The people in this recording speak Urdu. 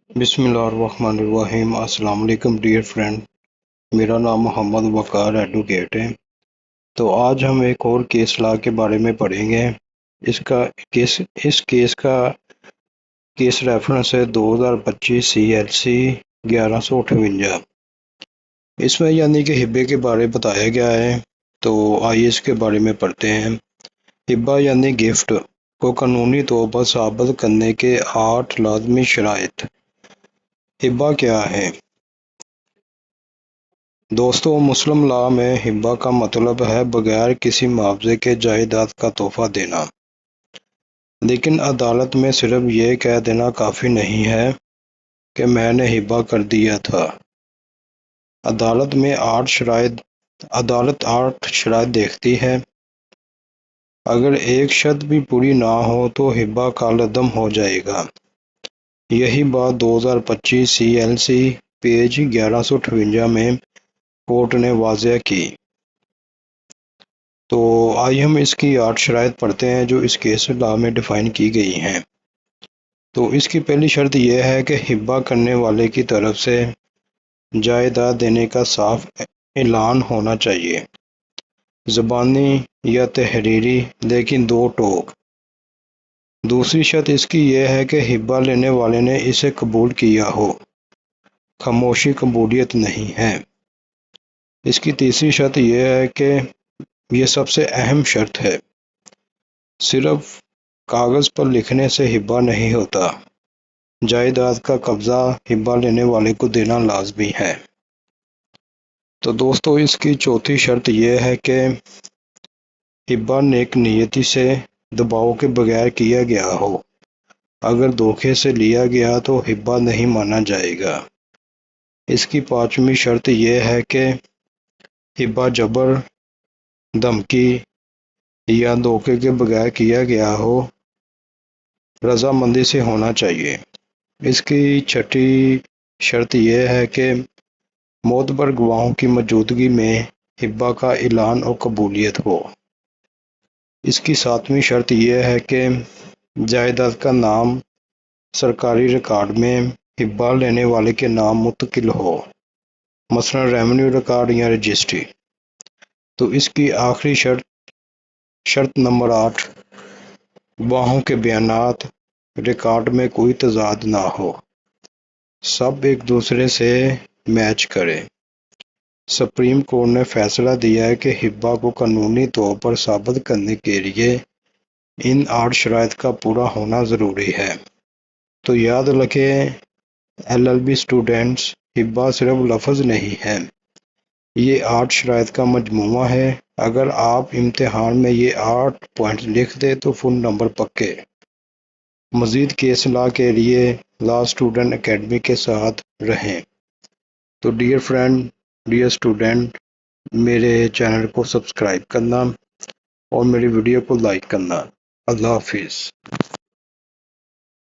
بسم اللہ الرحمن الرحیم۔ السلام علیکم ڈیئر فرینڈ، میرا نام محمد وقار ایڈوکیٹ ہے۔ تو آج ہم ایک اور کیس لا کے بارے میں پڑھیں گے۔ اس کیس کا کیس ریفرنس ہے 2025 CLC 1158۔ اس میں یعنی کہ ہبے کے بارے بتایا گیا ہے، تو آئیے اس کے بارے میں پڑھتے ہیں۔ ہبہ یعنی گفٹ کو قانونی طور پر ثابت کرنے کے 8 لازمی شرائط۔ ہبہ کیا ہے؟ دوستو، مسلم لاء میں ہبہ کا مطلب ہے بغیر کسی معاوضے کے جائیداد کا تحفہ دینا، لیکن عدالت میں صرف یہ کہہ دینا کافی نہیں ہے کہ میں نے ہبہ کر دیا تھا۔ عدالت 8 شرائط دیکھتی ہے۔ اگر ایک شرط بھی پوری نہ ہو تو ہبہ کالعدم ہو جائے گا۔ یہی بات 2025 CLC پیج 1158 میں کورٹ نے واضح کی۔ تو آئیے ہم اس کی 8 شرائط پڑھتے ہیں جو اس کیس لاء میں ڈیفائن کی گئی ہیں۔ تو اس کی پہلی شرط یہ ہے کہ ہبہ کرنے والے کی طرف سے جائیداد دینے کا صاف اعلان ہونا چاہیے، زبانی یا تحریری، لیکن دو ٹوک۔ دوسری شرط اس کی یہ ہے کہ ہبہ لینے والے نے اسے قبول کیا ہو، خاموشی قبولیت نہیں ہے۔ اس کی تیسری شرط یہ ہے کہ یہ سب سے اہم شرط ہے، صرف کاغذ پر لکھنے سے ہبہ نہیں ہوتا، جائیداد کا قبضہ ہبہ لینے والے کو دینا لازمی ہے۔ تو دوستو، اس کی چوتھی شرط یہ ہے کہ ہبہ نیک نیتی سے دباؤ کے بغیر کیا گیا ہو۔ اگر دھوکے سے لیا گیا تو ہبہ نہیں مانا جائے گا۔ اس کی پانچویں شرط یہ ہے کہ ہبہ جبر، دھمکی یا دھوکے کے بغیر کیا گیا ہو، رضامندی سے ہونا چاہیے۔ اس کی چھٹی شرط یہ ہے کہ معتبر گواہوں کی موجودگی میں ہبہ کا اعلان اور قبولیت ہو۔ اس کی ساتویں شرط یہ ہے کہ جائیداد کا نام سرکاری ریکارڈ میں ہبہ لینے والے کے نام منتقل ہو، مثلا ریونیو ریکارڈ یا رجسٹری۔ تو اس کی آخری شرط نمبر 8، گواہوں کے بیانات ریکارڈ میں کوئی تضاد نہ ہو، سب ایک دوسرے سے میچ کرے۔ سپریم کورٹ نے فیصلہ دیا ہے کہ ہبہ کو قانونی طور پر ثابت کرنے کے لیے ان 8 شرائط کا پورا ہونا ضروری ہے۔ تو یاد رکھیں LLB اسٹوڈنٹس، ہبہ صرف لفظ نہیں ہے، یہ 8 شرائط کا مجموعہ ہے۔ اگر آپ امتحان میں یہ 8 پوائنٹس لکھ دیں تو فل نمبر پکے۔ مزید کیس لاء کے لیے لاء اسٹوڈنٹ اکیڈمی کے ساتھ رہیں۔ تو ڈیئر فرینڈ، ڈیئر اسٹوڈنٹ، میرے چینل کو سبسکرائب کرنا اور میری ویڈیو کو لائک کرنا۔ اللہ حافظ۔